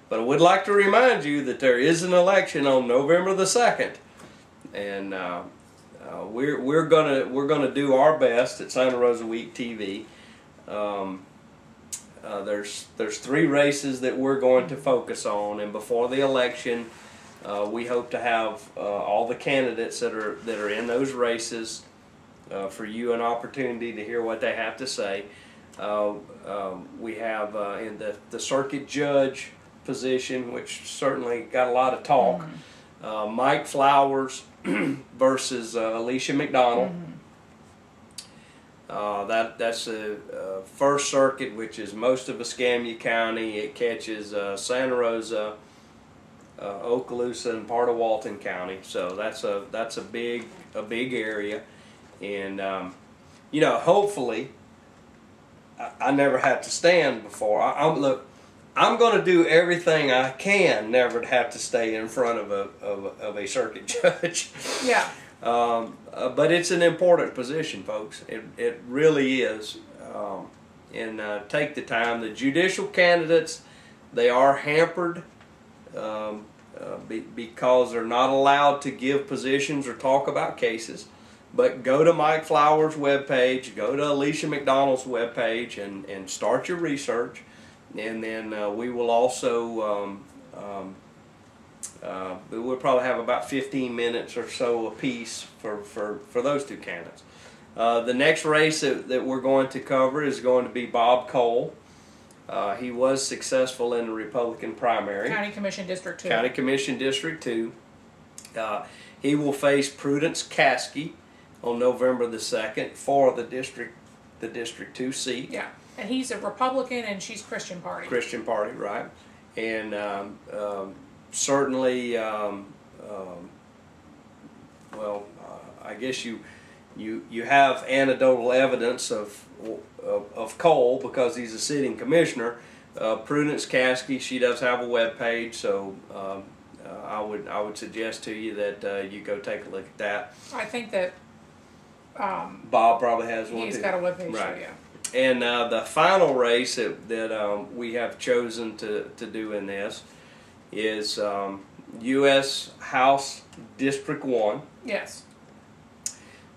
But I would like to remind you that there is an election on November the 2nd, and we're gonna do our best at Santa Rosa Week TV. There's 3 races that we're going to focus on, and before the election, we hope to have all the candidates that are in those races for you an opportunity to hear what they have to say. We have in the circuit judge position, which certainly got a lot of talk. Mike Flowers versus Alicia McDonald. That's the First Circuit, which is most of Escambia County. It catches Santa Rosa, Okaloosa, and part of Walton County. So that's a big area, and you know, hopefully, I never had to stand before. Look, I'm going to do everything I can never to have to stay in front of a circuit judge. Yeah. But it's an important position, folks. It really is. And take the time. The judicial candidates, they are hampered because they're not allowed to give positions or talk about cases. But go to Mike Flowers' webpage, go to Alicia McDonald's webpage, and start your research. And then we will also, we'll probably have about 15 minutes or so apiece for those 2 candidates. The next race that we're going to cover is going to be Bob Cole. He was successful in the Republican primary. County Commission District 2. County Commission District 2. He will face Prudence Caskey on November the 2nd for the District 2 seat. Yeah. And he's a Republican, and she's Christian Party. Christian Party, right? And certainly, well, I guess you have anecdotal evidence of Cole because he's a sitting commissioner. Prudence Caskey, she does have a web page, so I would suggest to you that you go take a look at that. I think that Bob probably has one. He's got a web page, right? too, yeah. And the final race that we have chosen to do in this is U.S. House District 1. Yes.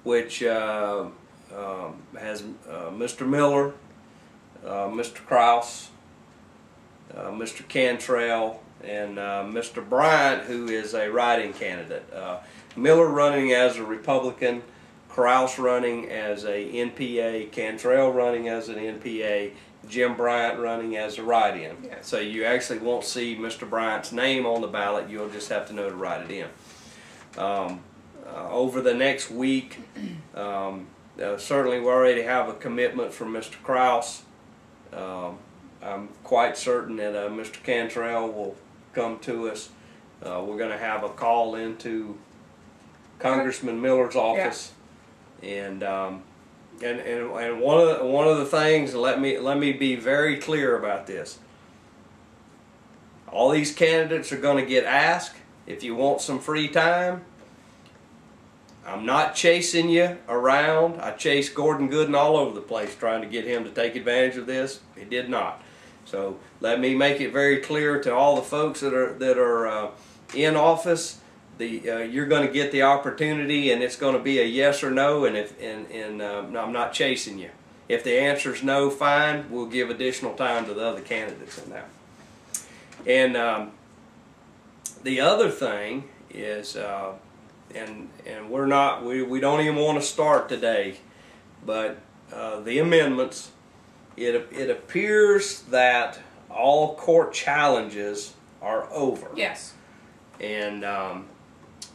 Which has Mr. Miller, Mr. Kraus, Mr. Cantrell, and Mr. Bryant, who is a write-in candidate. Miller running as a Republican, Kraus running as a NPA, Cantrell running as an NPA, Jim Bryant running as a write-in. Yes. So you actually won't see Mr. Bryant's name on the ballot. You'll just have to know to write it in. Over the next week, certainly we already have a commitment from Mr. Kraus. I'm quite certain that Mr. Cantrell will come to us. We're going to have a call into Congressman Miller's office. Yeah. And one of the things, let me be very clear about this. All these candidates are going to get asked if you want some free time. I'm not chasing you around. I chased Gordon Gooden all over the place trying to get him to take advantage of this. He did not. So let me make it very clear to all the folks that are in office. You're going to get the opportunity, and it's going to be a yes or no. And I'm not chasing you. If the answer is no, fine. We'll give additional time to the other candidates in that. And the other thing is, and we don't even want to start today, but the amendments. It appears that all court challenges are over. Yes. And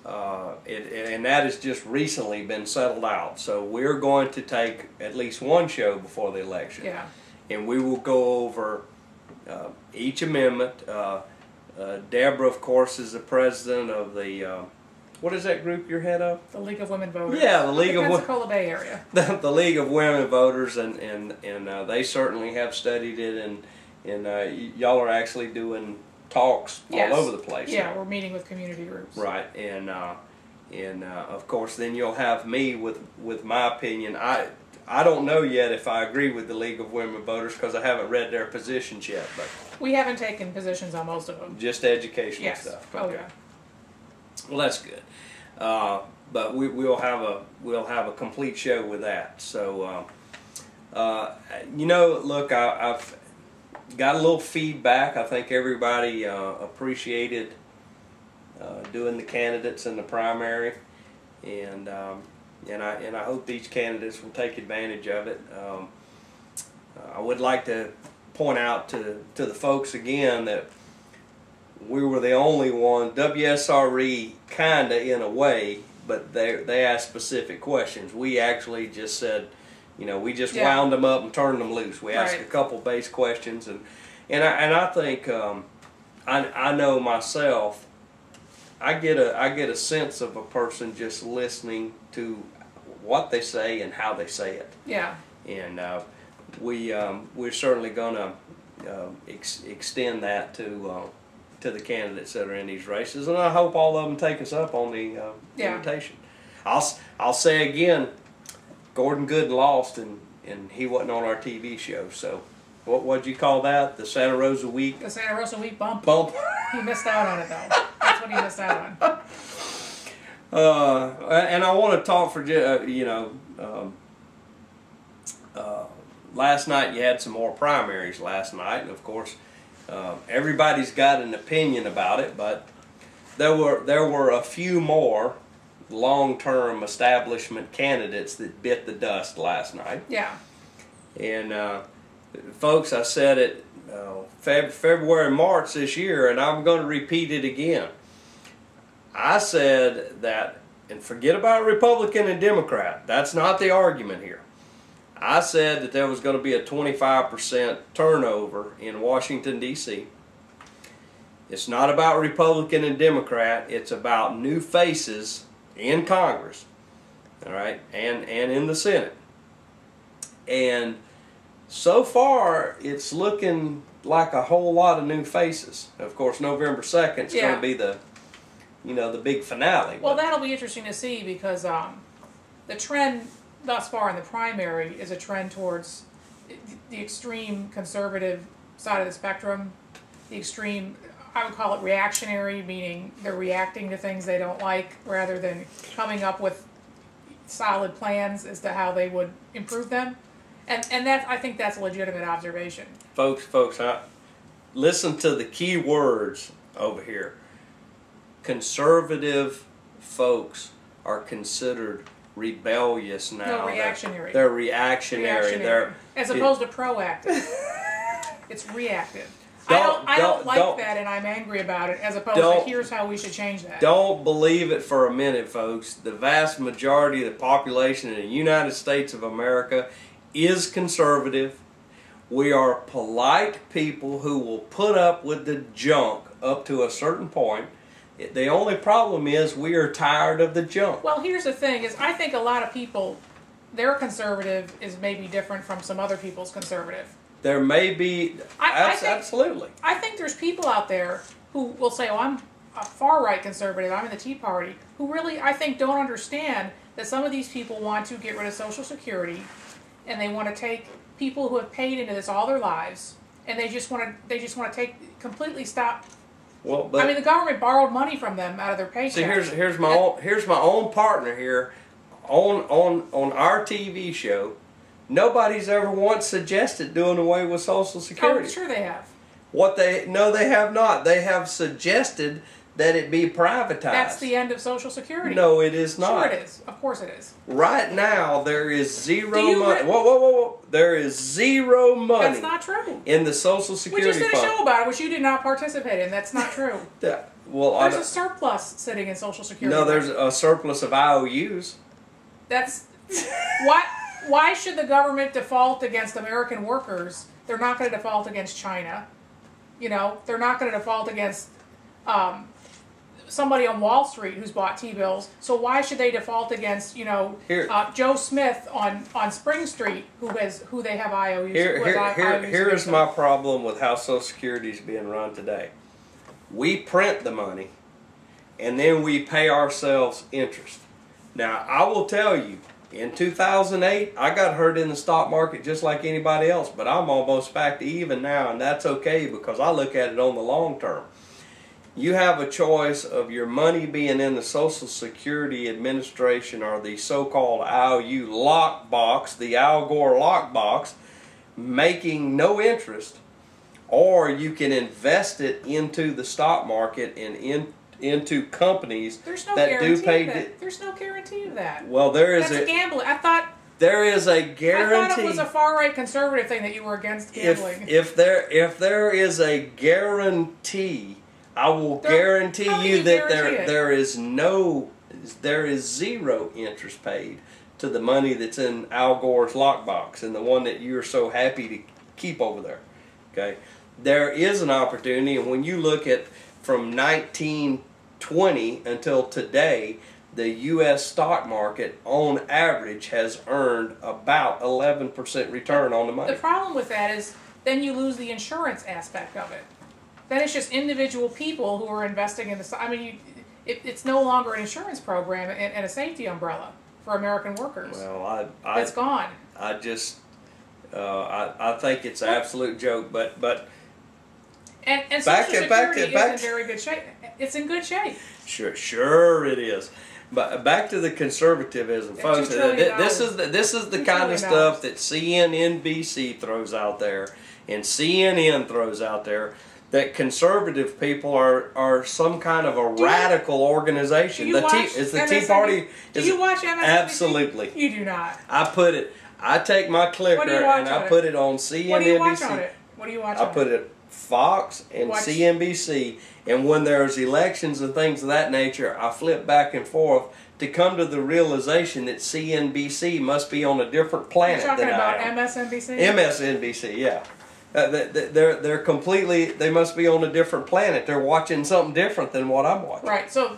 and that has just recently been settled out. So we're going to take at least one show before the election. Yeah. And we will go over each amendment. Deborah, of course, is the president of the, what is that group you're head of? The League of Women Voters. Yeah, the League of Women. Pensacola Bay area. The League of Women Voters, and they certainly have studied it, and y'all are actually doing talks yes. all over the place. Yeah, now. We're meeting with community groups. Right, and of course, then you'll have me with my opinion. I don't know yet if I agree with the League of Women Voters because I haven't read their positions yet, but We haven't taken positions on most of them. Just educational Yes. stuff. Oh yeah. Well, that's good. But we'll have a complete show with that. So, you know, look, I've got a little feedback. I think everybody appreciated doing the candidates in the primary, and I hope these candidates will take advantage of it. I would like to point out to the folks again that we were the only one, WSRE kinda in a way, but they asked specific questions. We actually just said, you know, we just wound them up and turned them loose. We asked a couple base questions, and I think I know myself. I get a sense of a person just listening to what they say and how they say it. Yeah. And we're certainly going to extend that to the candidates that are in these races, and I hope all of them take us up on the invitation. I'll say again, Gordon Good lost, and he wasn't on our TV show. So what'd you call that? The Santa Rosa Week? The Santa Rosa Week bump. He missed out on it though. That's what he missed out on. And I want to talk for last night you had some more primaries last night, and of course everybody's got an opinion about it, but there were a few more long-term establishment candidates that bit the dust last night. Yeah. And folks, I said it February, March this year, and I'm going to repeat it again. I said that, and forget about Republican and Democrat, that's not the argument here. I said that there was going to be a 25% turnover in Washington, D.C. It's not about Republican and Democrat, it's about new faces in Congress, all right, and in the Senate. And so far, it's looking like a whole lot of new faces. Of course, November 2nd is going to be the big finale. Well, that'll be interesting to see because the trend thus far in the primary is a trend towards the extreme conservative side of the spectrum. The extreme, I would call it reactionary, meaning they're reacting to things they don't like rather than coming up with solid plans as to how they would improve them. And that, I think that's a legitimate observation. Folks, listen to the key words over here. Conservative folks are considered rebellious now. No, reactionary. They're reactionary. As opposed to proactive. It's reactive. I don't like that, and I'm angry about it, as opposed to here's how we should change that. Don't believe it for a minute, folks. The vast majority of the population in the United States of America is conservative. We are polite people who will put up with the junk up to a certain point. The only problem is we are tired of the junk. Well, here's the thing, is I think a lot of people, their conservative is maybe different from some other people's conservative. There may be, absolutely. I think there's people out there who will say, oh, I'm a far-right conservative, I'm in the Tea Party, who really, I think, don't understand that some of these people want to get rid of Social Security, and they want to take people who have paid into this all their lives, and they just want to completely stop. Well, but, I mean, the government borrowed money from them out of their paycheck. See, here's my own partner here on our TV show. Nobody's ever once suggested doing away with Social Security. Oh, sure they have. No, they have not. They have suggested that it be privatized. That's the end of Social Security. No, it is not. Sure it is. Of course it is. Right now, there is zero money. Whoa. There is zero money. That's not true. In the Social Security fund. We just did a show about it, which you did not participate in. That's not true. There's a surplus sitting in Social Security. No, there's a surplus of IOUs. That's... Why should the government default against American workers? They're not going to default against China. You know, they're not going to default against somebody on Wall Street who's bought T-bills. So why should they default against, Joe Smith on Spring Street who they have IOUs? Here is my problem with how Social Security is being run today. We print the money, and then we pay ourselves interest. Now, I will tell you, In 2008, I got hurt in the stock market just like anybody else, but I'm almost back to even now, and that's okay because I look at it on the long term. You have a choice of your money being in the Social Security Administration or the so-called IOU lockbox, the Al Gore lockbox, making no interest, or you can invest it into the stock market and into companies that do pay. There's no guarantee of that. Well, there is That's gambling. I thought there is a guarantee. I thought it was a far right conservative thing that you were against gambling. If there is a guarantee, I will guarantee you that there is zero interest paid to the money that's in Al Gore's lockbox and the one that you're so happy to keep over there. Okay, there is an opportunity, and when you look at from 1920 until today, the U.S. stock market on average has earned about 11% return on the money. The problem with that is then you lose the insurance aspect of it. Then it's just individual people who are investing in the stock. I mean, it's no longer an insurance program and a safety umbrella for American workers. Well, it's gone. I just I think it's an absolute joke, but. And Social Security is in very good shape. It's in good shape. Sure it is. But back to the conservatism, folks. This is the kind of stuff that CNBC throws out there, and CNN throws out there. That conservative people are some kind of a radical organization. Is the Tea Party? Do you watch MSNBC? Absolutely. You do not. I take my clicker and I put it on CNBC. What do you watch on it? What do you watch on it? I put it Fox and CNBC, and when there's elections and things of that nature, I flip back and forth to come to the realization that CNBC must be on a different planet than I am. You're talking about MSNBC? MSNBC, yeah. They're completely, they must be on a different planet. They're watching something different than what I'm watching. Right, so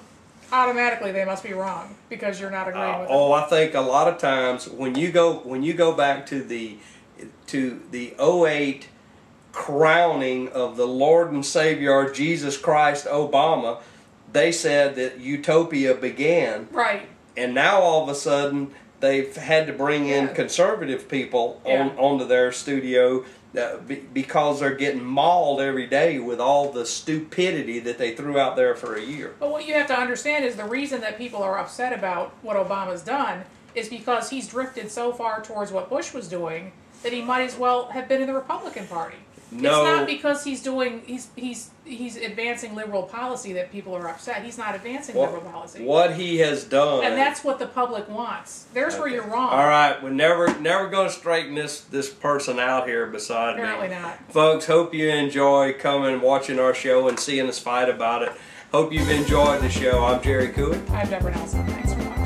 automatically they must be wrong because you're not agreeing with them. Oh, I think a lot of times when you go back to the 08 crowning of the Lord and Savior Jesus Christ Obama, they said that utopia began. Right. And now all of a sudden they've had to bring in conservative people onto their studio because they're getting mauled every day with all the stupidity that they threw out there for a year. But what you have to understand is the reason that people are upset about what Obama's done is because he's drifted so far towards what Bush was doing that he might as well have been in the Republican Party. No. It's not because he's advancing liberal policy that people are upset. He's not advancing liberal policy. What he has done, and that's what the public wants. There's where you're wrong. All right, we're never going to straighten this person out here beside me. Apparently not. Folks, hope you enjoy coming and watching our show and seeing us fight about it. Hope you've enjoyed the show. I'm Jerry Cooey. I'm Deborah Nelson. Thanks for watching.